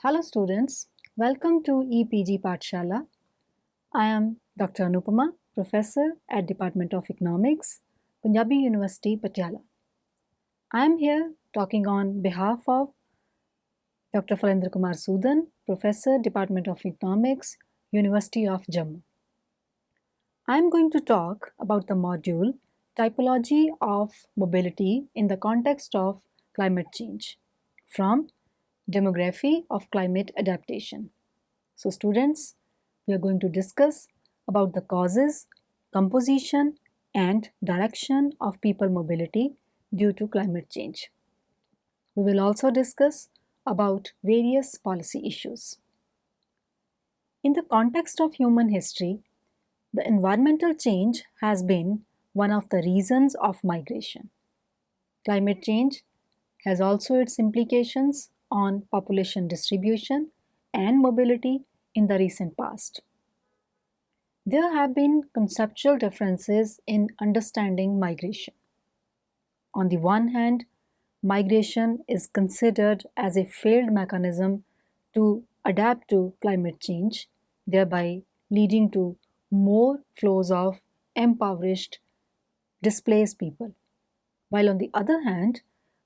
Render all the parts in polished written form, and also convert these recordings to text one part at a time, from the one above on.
Hello students, welcome to EPG Pathshala. I am Dr. Anupama, Professor at Department of Economics, Punjabi University, Patiala. I am here talking on behalf of Dr. Falendra Kumar Sudan, Professor, Department of Economics, University of Jammu. I am going to talk about the module Typology of Mobility in the context of climate change from Demography of Climate Adaptation. So students, we are going to discuss about the causes, composition and direction of people mobility due to climate change. We will also discuss about various policy issues. In the context of human history, the environmental change has been one of the reasons of migration. Climate change has also its implications on population distribution and mobility in the recent past. There have been conceptual differences in understanding migration. On the one hand, migration is considered as a failed mechanism to adapt to climate change, thereby leading to more flows of impoverished, displaced people. While on the other hand,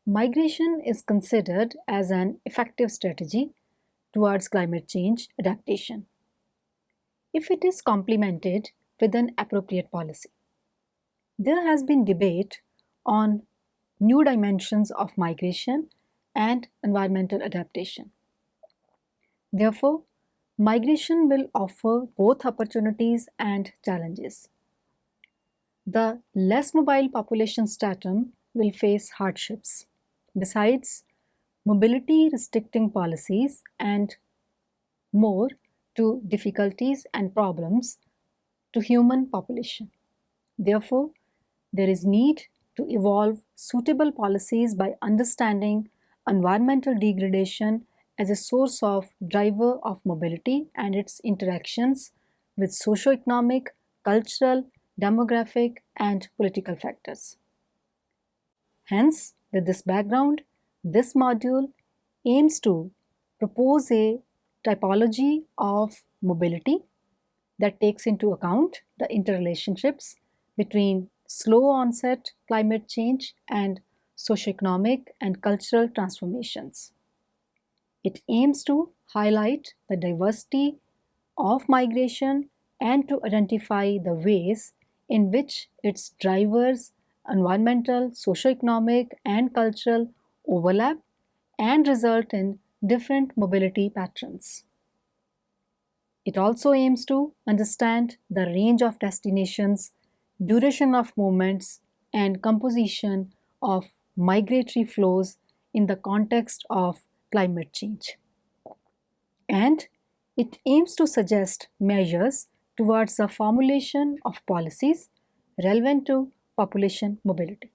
migration is considered as an effective strategy towards climate change adaptation, if it is complemented with an appropriate policy. There has been debate on new dimensions of migration and environmental adaptation. Therefore, migration will offer both opportunities and challenges. The less mobile population stratum will face hardships. Besides, mobility restricting policies and more to difficulties and problems to human population. Therefore, there is need to evolve suitable policies by understanding environmental degradation as a source of driver of mobility and its interactions with socio-economic, cultural, demographic, and political factors. Hence, with this background, this module aims to propose a typology of mobility that takes into account the interrelationships between slow onset climate change and socioeconomic and cultural transformations. It aims to highlight the diversity of migration and to identify the ways in which its drivers, environmental, socioeconomic, and cultural overlap and result in different mobility patterns. It also aims to understand the range of destinations, duration of movements, and composition of migratory flows in the context of climate change. And it aims to suggest measures towards the formulation of policies relevant to population mobility.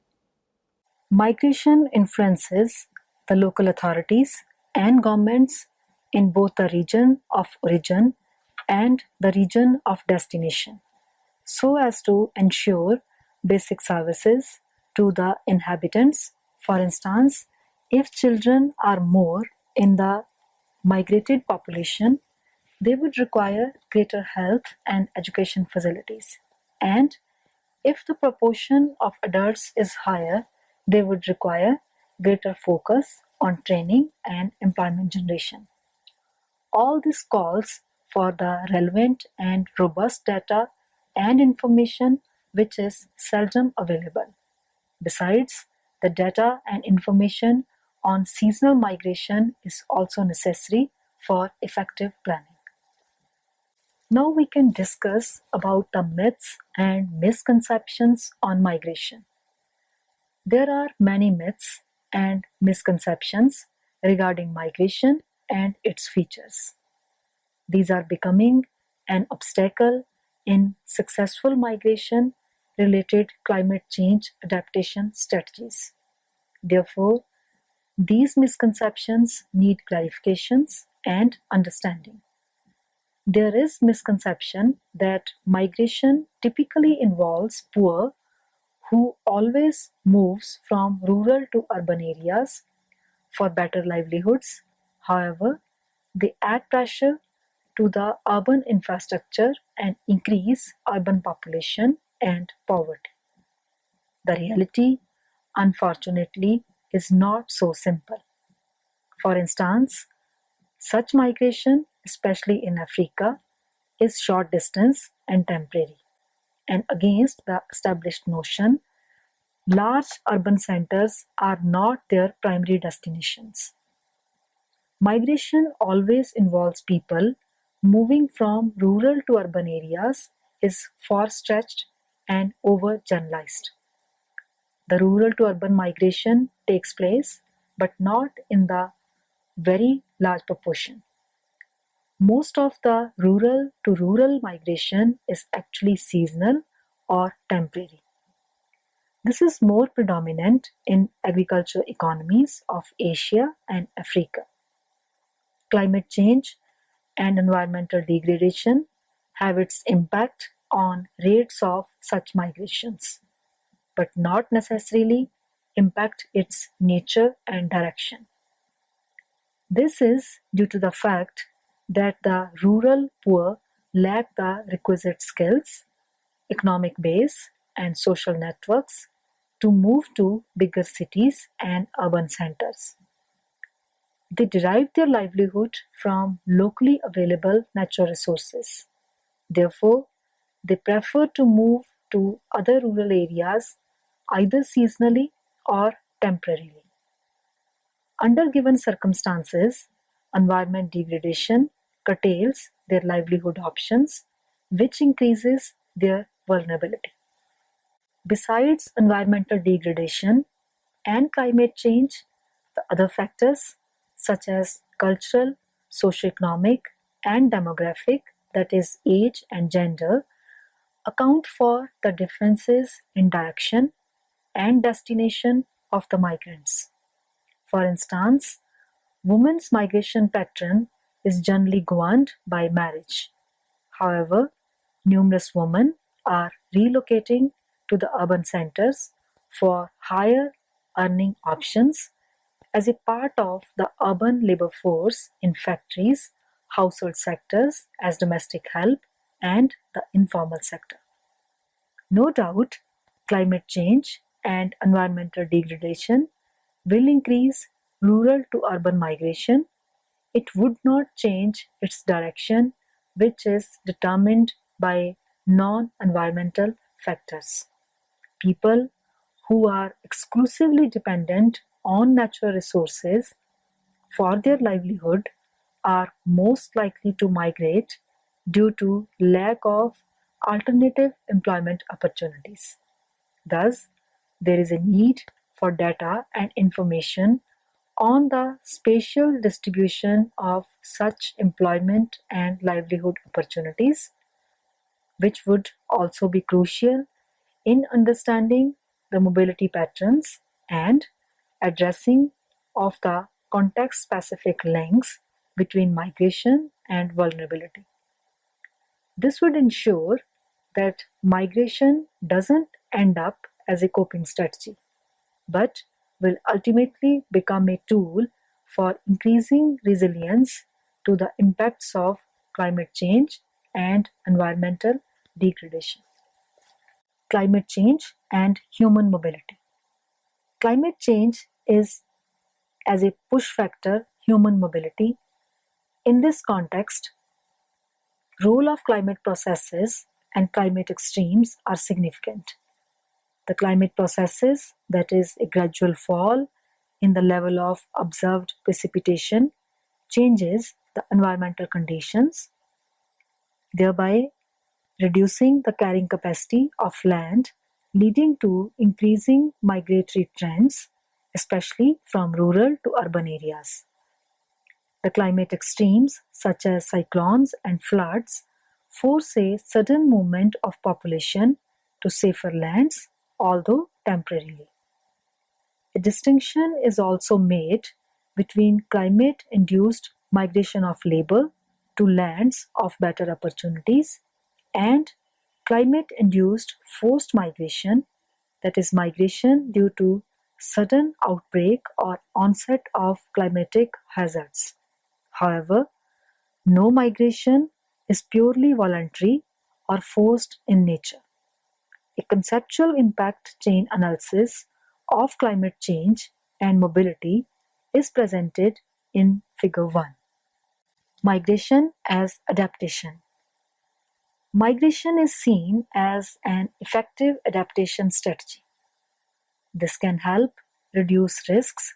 Migration influences the local authorities and governments in both the region of origin and the region of destination, so as to ensure basic services to the inhabitants. For instance, if children are more in the migrated population, they would require greater health and education facilities. And if the proportion of adults is higher, they would require greater focus on training and employment generation. All this calls for the relevant and robust data and information which is seldom available. Besides, the data and information on seasonal migration is also necessary for effective planning. Now we can discuss about the myths and misconceptions on migration. There are many myths and misconceptions regarding migration and its features. These are becoming an obstacle in successful migration related climate change adaptation strategies. Therefore, these misconceptions need clarifications and understanding. There is misconception that migration typically involves poor who always moves from rural to urban areas for better livelihoods. However, They add pressure to the urban infrastructure and increase urban population and poverty. The reality, unfortunately, is not so simple. For instance, such migration, especially in Africa, is short distance and temporary, and against the established notion, large urban centers are not their primary destinations. Migration always involves people moving from rural to urban areas is far-stretched and over-generalized. The rural to urban migration takes place, but not in the very large proportion. Most of the rural to rural migration is actually seasonal or temporary. This is more predominant in agricultural economies of Asia and Africa. Climate change and environmental degradation have its impact on rates of such migrations, but not necessarily impact its nature and direction. This is due to the fact that the rural poor lack the requisite skills, economic base, and social networks to move to bigger cities and urban centers. They derive their livelihood from locally available natural resources. Therefore, they prefer to move to other rural areas either seasonally or temporarily. Under given circumstances, environment degradation curtails their livelihood options, which increases their vulnerability. Besides environmental degradation and climate change, the other factors such as cultural, socioeconomic, and demographic, that is, age and gender, account for the differences in direction and destination of the migrants. For instance, women's migration pattern is generally governed by marriage. However, numerous women are relocating to the urban centers for higher earning options as a part of the urban labor force in factories, household sectors as domestic help, and the informal sector. No doubt, climate change and environmental degradation will increase rural to urban migration. It would not change its direction, which is determined by non-environmental factors. People who are exclusively dependent on natural resources for their livelihood are most likely to migrate due to lack of alternative employment opportunities. Thus, there is a need for data and information on the spatial distribution of such employment and livelihood opportunities, which would also be crucial in understanding the mobility patterns and addressing of the context-specific links between migration and vulnerability. This would ensure that migration doesn't end up as a coping strategy, but will ultimately become a tool for increasing resilience to the impacts of climate change and environmental degradation. Climate change and human mobility. Climate change is, as a push factor, human mobility. In this context, role of climate processes and climate extremes are significant. The climate processes, that is, a gradual fall in the level of observed precipitation, changes the environmental conditions, thereby reducing the carrying capacity of land, leading to increasing migratory trends, especially from rural to urban areas. The climate extremes, such as cyclones and floods, force a sudden movement of population to safer lands, although temporarily. A distinction is also made between climate-induced migration of labor to lands of better opportunities and climate-induced forced migration, that is, migration due to sudden outbreak or onset of climatic hazards. However, No migration is purely voluntary or forced in nature. A conceptual impact chain analysis of climate change and mobility is presented in Figure 1. Migration as adaptation. Migration is seen as an effective adaptation strategy. This can help reduce risks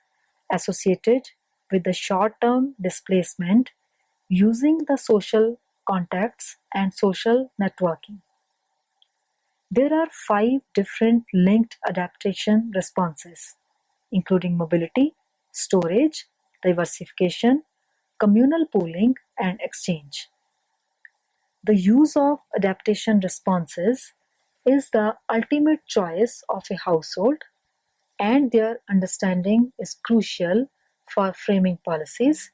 associated with the short-term displacement using the social contacts and social networking. There are 5 different linked adaptation responses, including mobility, storage, diversification, communal pooling, and exchange. The use of adaptation responses is the ultimate choice of a household, and their understanding is crucial for framing policies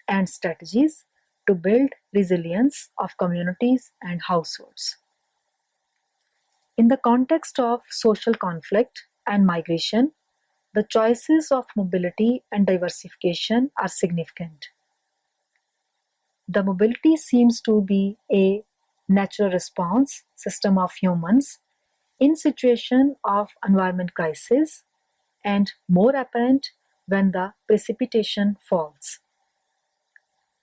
and strategies to build resilience of communities and households. In the context of social conflict and migration, the choices of mobility and diversification are significant. The mobility seems to be a natural response system of humans in situation of environment crisis and more apparent when the precipitation falls.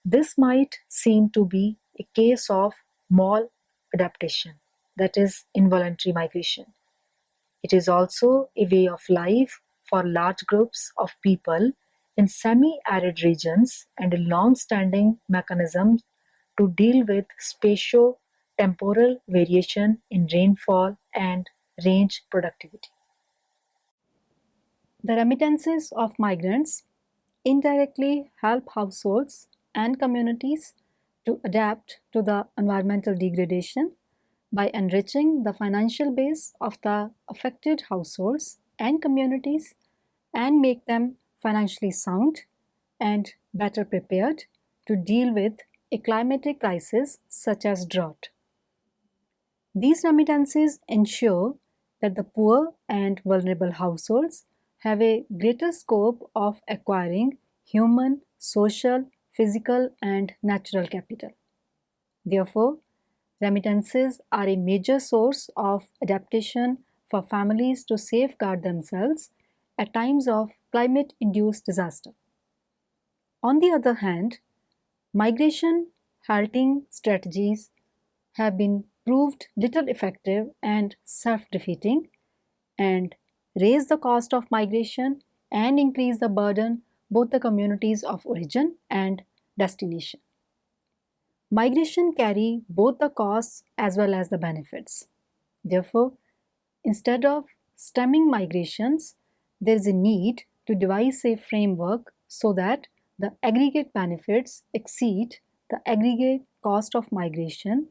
This might seem to be a case of maladaptation, that is, involuntary migration. It is also a way of life for large groups of people in semi-arid regions and a long-standing mechanism to deal with spatio-temporal variation in rainfall and range productivity. The remittances of migrants indirectly help households and communities to adapt to the environmental degradation by enriching the financial base of the affected households and communities and make them financially sound and better prepared to deal with a climatic crisis such as drought. These remittances ensure that the poor and vulnerable households have a greater scope of acquiring human, social, physical, and natural capital. Therefore, remittances are a major source of adaptation for families to safeguard themselves at times of climate induced disaster. On the other hand, migration halting strategies have been proved little effective and self defeating and raise the cost of migration and increase the burden both the communities of origin and destination. Migration carry both the costs as well as the benefits. Therefore, instead of stemming migrations, there is a need to devise a framework so that the aggregate benefits exceed the aggregate cost of migration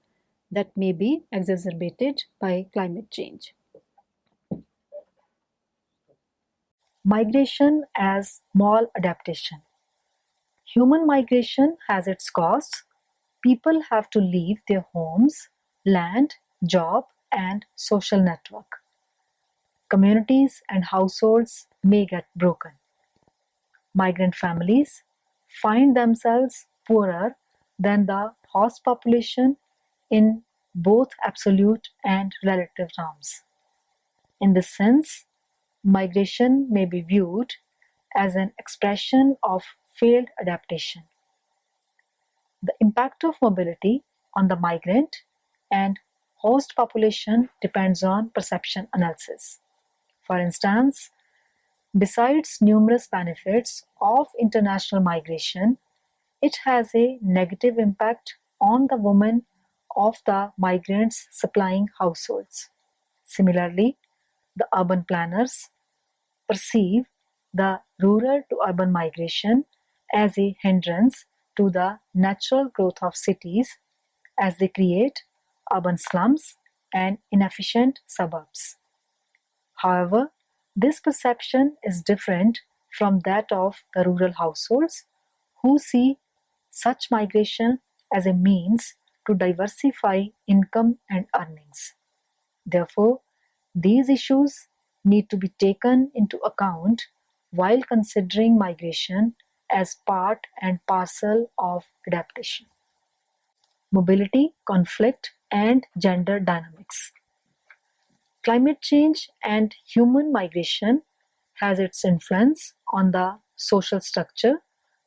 that may be exacerbated by climate change. Migration as maladaptation. Human migration has its costs. People have to leave their homes, land, job, and social network. Communities and households may get broken. Migrant families find themselves poorer than the host population in both absolute and relative terms. In this sense, migration may be viewed as an expression of failed adaptation. The impact of mobility on the migrant and host population depends on perception analysis. For instance, besides numerous benefits of international migration, it has a negative impact on the women of the migrants supplying households. Similarly, the urban planners perceive the rural to urban migration as a hindrance to the natural growth of cities as they create urban slums and inefficient suburbs. However, this perception is different from that of the rural households who see such migration as a means to diversify income and earnings. Therefore, these issues need to be taken into account while considering migration as part and parcel of adaptation. mobility, conflict, and gender dynamics. Climate change and human migration has its influence on the social structure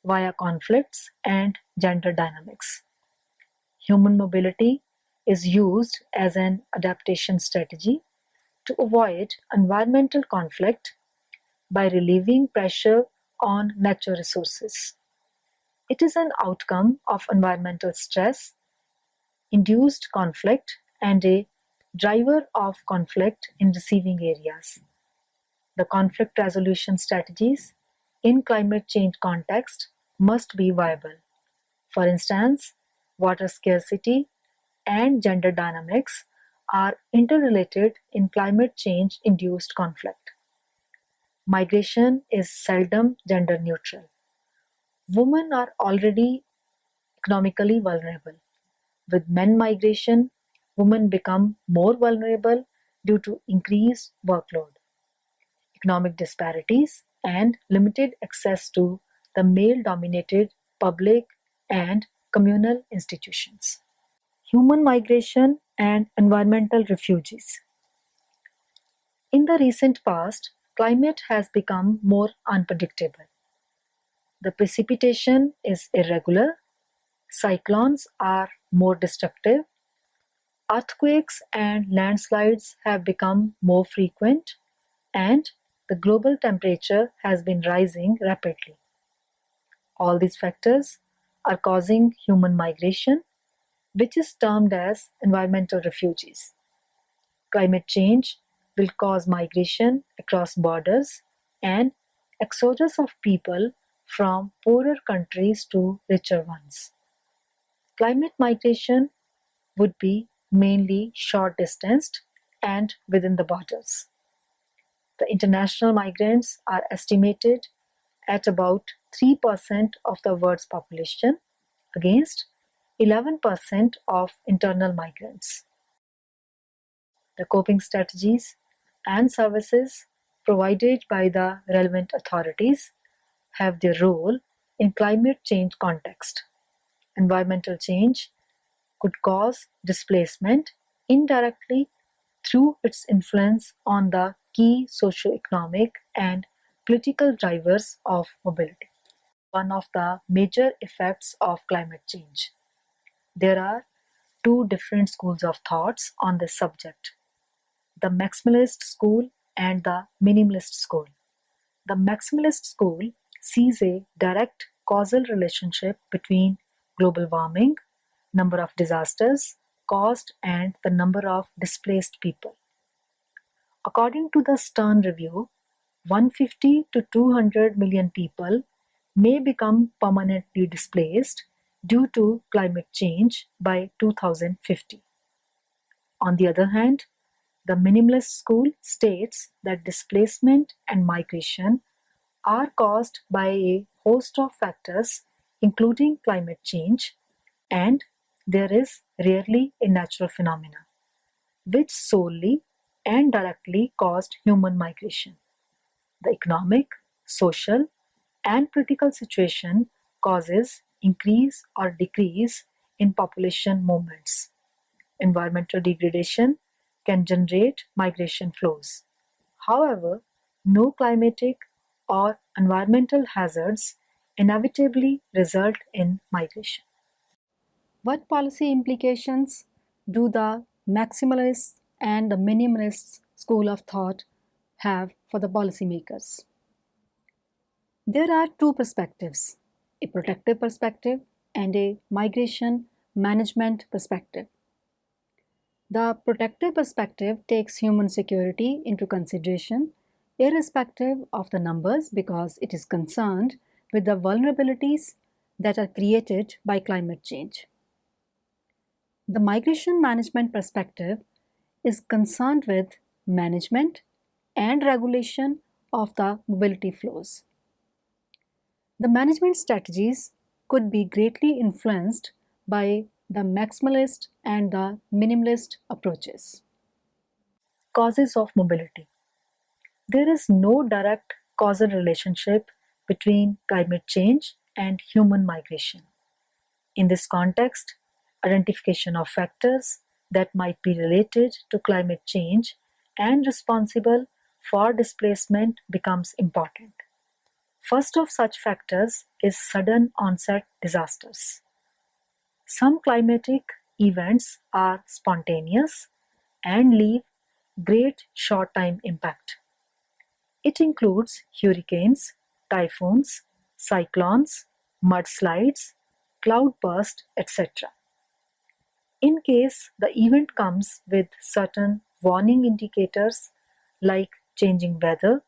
via conflicts and gender dynamics. Human mobility is used as an adaptation strategy to avoid environmental conflict by relieving pressure on natural resources. It is an outcome of environmental stress, induced conflict, and a driver of conflict in receiving areas. The conflict resolution strategies in climate change context must be viable. For instance, water scarcity and gender dynamics are interrelated in climate change induced conflict. Migration is seldom gender neutral. Women are already economically vulnerable. With men migration, women become more vulnerable due to increased workload, economic disparities, and limited access to the male dominated public and communal institutions. Human migration and environmental refugees. In the recent past, climate has become more unpredictable. The precipitation is irregular, cyclones are more destructive, earthquakes and landslides have become more frequent, and the global temperature has been rising rapidly. All these factors are causing human migration, which is termed as environmental refugees. Climate change will cause migration across borders and exodus of people from poorer countries to richer ones. Climate migration would be mainly short distanced and within the borders. The international migrants are estimated at about 3% of the world's population against 11% of internal migrants. The coping strategies and services provided by the relevant authorities have their role in climate change context. Environmental change could cause displacement indirectly through its influence on the key socio-economic and political drivers of mobility. One of the major effects of climate change. There are two different schools of thoughts on this subject: the maximalist school and the minimalist school. The maximalist school sees a direct causal relationship between global warming, number of disasters caused, and the number of displaced people. According to the Stern Review, 150 to 200 million people may become permanently displaced due to climate change by 2050. On the other hand, the minimalist school states that displacement and migration are caused by a host of factors, including climate change, and there is rarely a natural phenomena, which solely and directly caused human migration. The economic, social, and political situation causes increase or decrease in population movements. Environmental degradation can generate migration flows. However, no climatic or environmental hazards inevitably result in migration. What policy implications do the maximalists and the minimalists school of thought have for the policymakers? There are two perspectives: a protective perspective and a migration management perspective. The protective perspective takes human security into consideration, irrespective of the numbers, because it is concerned with the vulnerabilities that are created by climate change. The migration management perspective is concerned with management and regulation of the mobility flows. The management strategies could be greatly influenced by the maximalist and the minimalist approaches. Causes of mobility. There is no direct causal relationship between climate change and human migration. In this context, Identification of factors that might be related to climate change and responsible for displacement becomes important. First of such factors is sudden onset disasters. Some climatic events are spontaneous and leave great short-time impact. It includes hurricanes, typhoons, cyclones, mudslides, cloudburst, etc. In case the event comes with certain warning indicators like changing weather,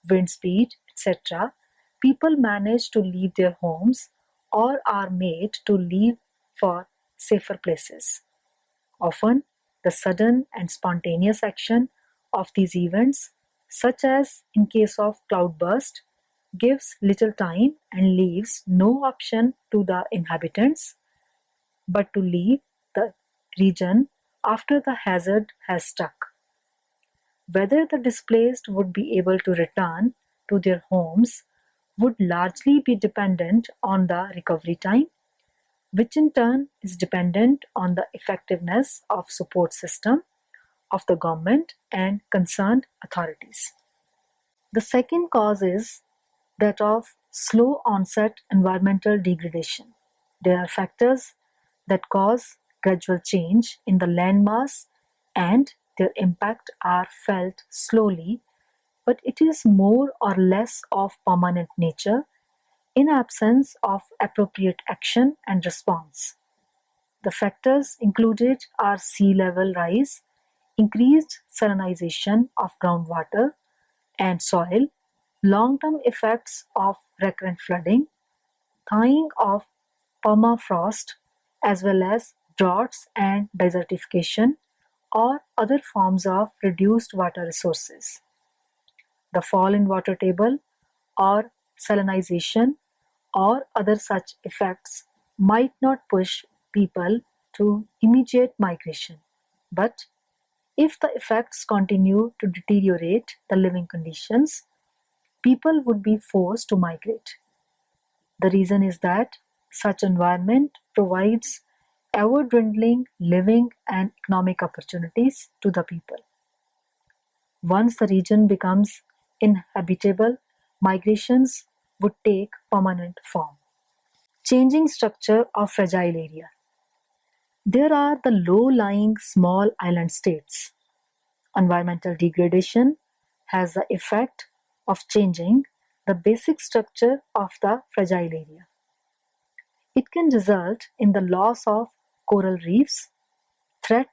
wind speed, etc., people manage to leave their homes or are made to leave for safer places. Often, the sudden and spontaneous action of these events, such as in case of cloudburst, gives little time and leaves no option to the inhabitants but to leave the region after the hazard has struck. Whether the displaced would be able to return to their homes would largely be dependent on the recovery time, which in turn is dependent on the effectiveness of support system of the government and concerned authorities. The second cause is that of slow onset environmental degradation. There are factors that cause gradual change in the landmass and their impact are felt slowly, but it is more or less of permanent nature in absence of appropriate action and response. The factors included are sea level rise, increased salinization of groundwater and soil, long-term effects of recurrent flooding, thawing of permafrost, as well as droughts and desertification or other forms of reduced water resources. The fall in water table or salinization or other such effects might not push people to immediate migration, but if the effects continue to deteriorate the living conditions, people would be forced to migrate. The reason is that such environment provides ever-dwindling living and economic opportunities to the people. Once the region becomes inhabitable, migrations would take permanent form. Changing structure of fragile area. There are the low-lying small island states. Environmental degradation has the effect of changing the basic structure of the fragile area. It can result in the loss of coral reefs, threat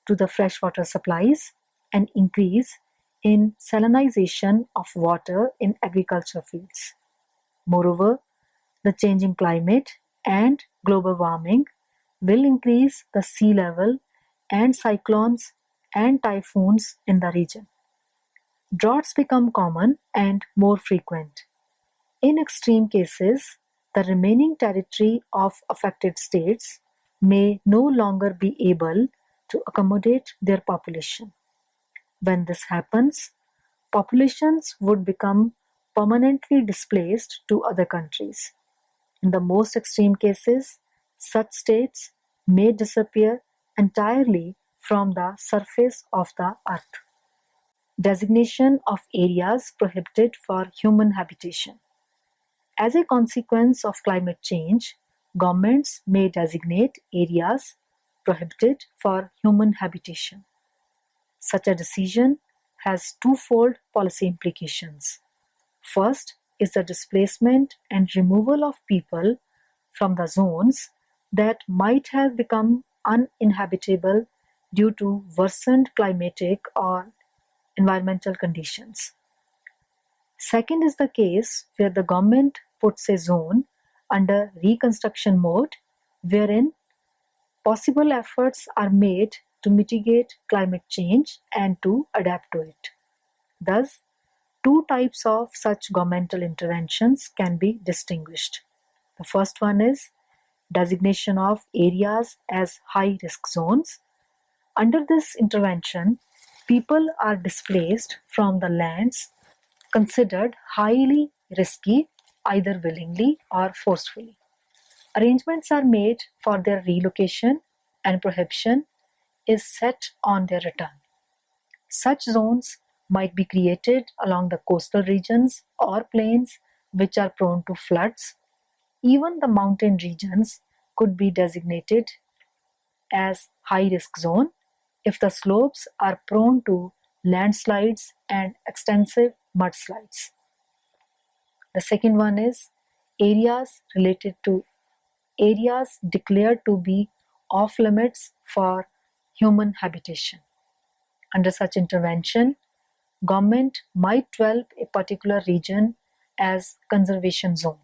to the freshwater supplies, and increase in salinization of water in agriculture fields. Moreover, the changing climate and global warming will increase the sea level and cyclones and typhoons in the region. Droughts become common and more frequent. In extreme cases, the remaining territory of affected states may no longer be able to accommodate their population. When this happens, populations would become permanently displaced to other countries. In the most extreme cases, such states may disappear entirely from the surface of the earth. Designation of areas prohibited for human habitation. As a consequence of climate change, governments may designate areas prohibited for human habitation. Such a decision has twofold policy implications. First is the displacement and removal of people from the zones that might have become uninhabitable due to worsened climatic or environmental conditions. Second is the case where the government puts a zone under reconstruction mode wherein possible efforts are made to mitigate climate change and to adapt to it. Thus, two types of such governmental interventions can be distinguished. The first one is designation of areas as high-risk zones. Under this intervention, people are displaced from the lands considered highly risky either willingly or forcefully. Arrangements are made for their relocation and prohibition is set on their return. Such zones might be created along the coastal regions or plains which are prone to floods. Even the mountain regions could be designated as high-risk zone if the slopes are prone to landslides and extensive mudslides. The second one is areas declared to be off limits for human habitation. Under such intervention, government might develop a particular region as conservation zone.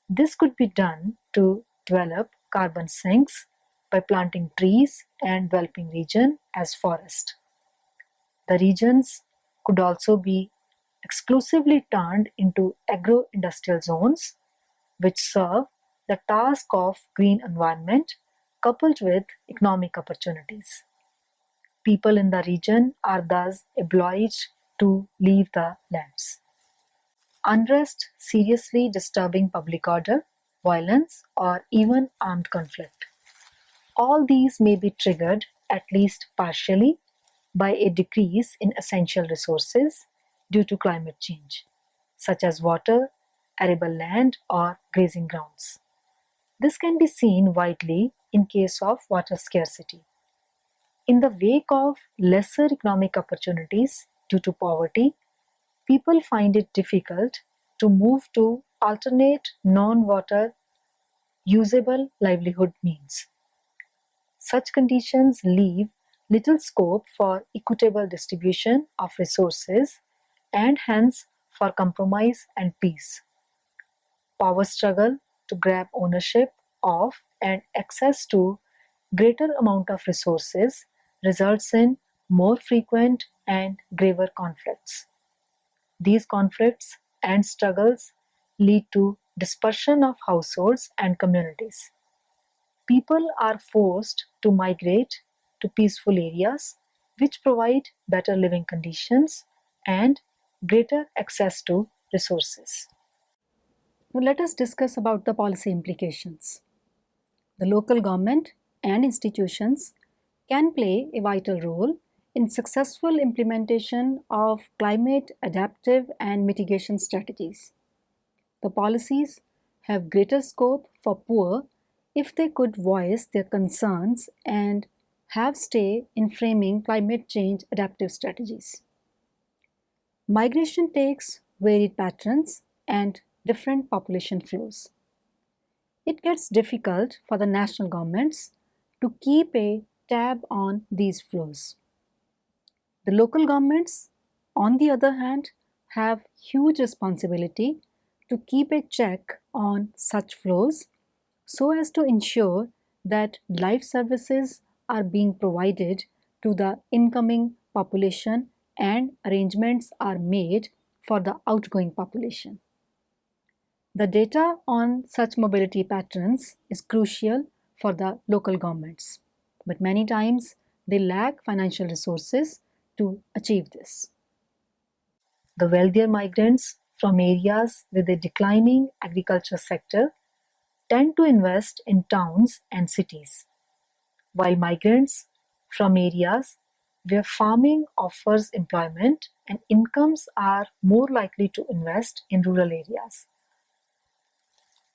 This could be done to develop carbon sinks by planting trees and developing region as forest. The regions could also be exclusively turned into agro-industrial zones which serve the task of green environment coupled with economic opportunities. People in the region are thus obliged to leave the lands. Unrest seriously disturbing public order, violence, or even armed conflict. All these may be triggered, at least partially, by a decrease in essential resources due to climate change, such as water, arable land, or grazing grounds. This can be seen widely in case of water scarcity. In the wake of lesser economic opportunities due to poverty, people find it difficult to move to alternate non-water usable livelihood means. Such conditions leave little scope for equitable distribution of resources and hence for compromise and peace. Power struggle to grab ownership of and access to greater amount of resources results in more frequent and graver conflicts. These conflicts and struggles lead to dispersion of households and communities. People are forced to migrate to peaceful areas which provide better living conditions and greater access to resources. Now let us discuss about the policy implications. The local government and institutions can play a vital role in successful implementation of climate adaptive and mitigation strategies. The policies have greater scope for poor if they could voice their concerns and have say in framing climate change adaptive strategies. Migration takes varied patterns and different population flows. It gets difficult for the national governments to keep a tab on these flows. The local governments, on the other hand, have huge responsibility to keep a check on such flows so as to ensure that life services are being provided to the incoming population and arrangements are made for the outgoing population. The data on such mobility patterns is crucial for the local governments, but many times they lack financial resources to achieve this. The wealthier migrants from areas with a declining agriculture sector tend to invest in towns and cities, while migrants from areas where farming offers employment and incomes are more likely to invest in rural areas.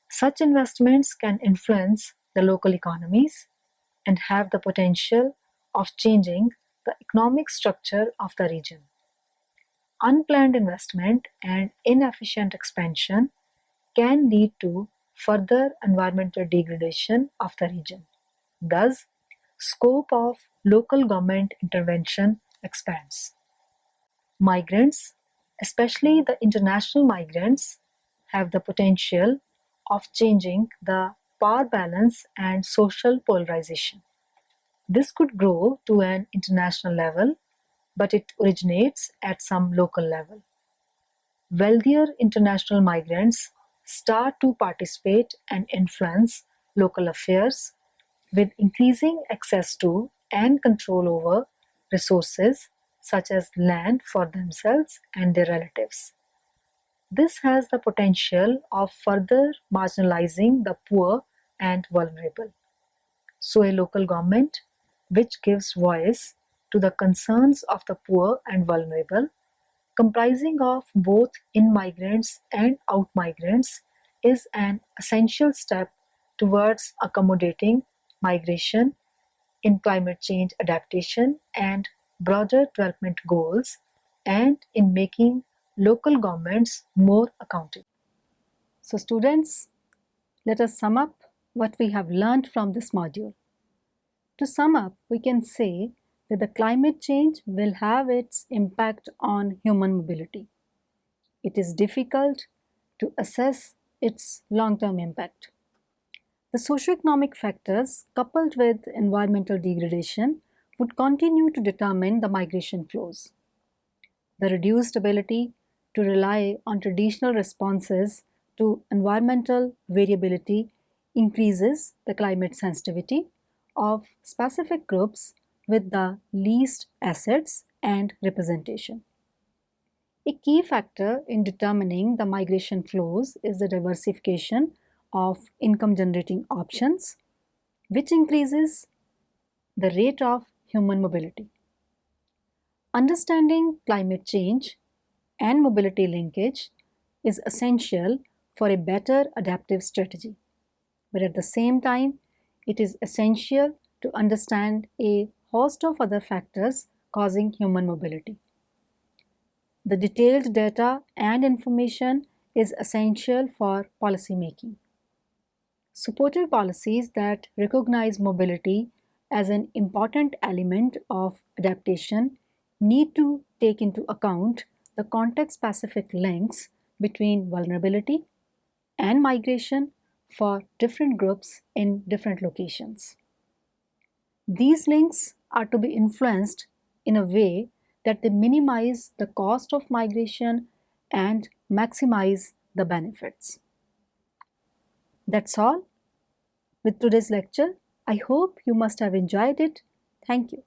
Such investments can influence the local economies and have the potential of changing the economic structure of the region. Unplanned investment and inefficient expansion can lead to further environmental degradation of the region. Thus, scope of local government intervention expands. Migrants, especially the international migrants, have the potential of changing the power balance and social polarization. This could grow to an international level, but it originates at some local level. Wealthier international migrants start to participate and influence local affairs with increasing access to and control over resources such as land for themselves and their relatives. This has the potential of further marginalizing the poor and vulnerable. so a local government which gives voice to the concerns of the poor and vulnerable, comprising of both in-migrants and out-migrants, is an essential step towards accommodating migration in climate change adaptation and broader development goals, and in making local governments more accountable. So students, let us sum up what we have learned from this module. To sum up, we can say that the climate change will have its impact on human mobility. It is difficult to assess its long-term impact. The socioeconomic factors coupled with environmental degradation would continue to determine the migration flows. The reduced ability to rely on traditional responses to environmental variability increases the climate sensitivity of specific groups with the least assets and representation. A key factor in determining the migration flows is the diversification of income generating options, which increases the rate of human mobility. Understanding climate change and mobility linkage is essential for a better adaptive strategy. But at the same time, it is essential to understand a host of other factors causing human mobility. The detailed data and information is essential for policy making. Supportive policies that recognize mobility as an important element of adaptation need to take into account the context-specific links between vulnerability and migration for different groups in different locations. These links are to be influenced in a way that they minimize the cost of migration and maximize the benefits. That's all with today's lecture. I hope you must have enjoyed it. Thank you.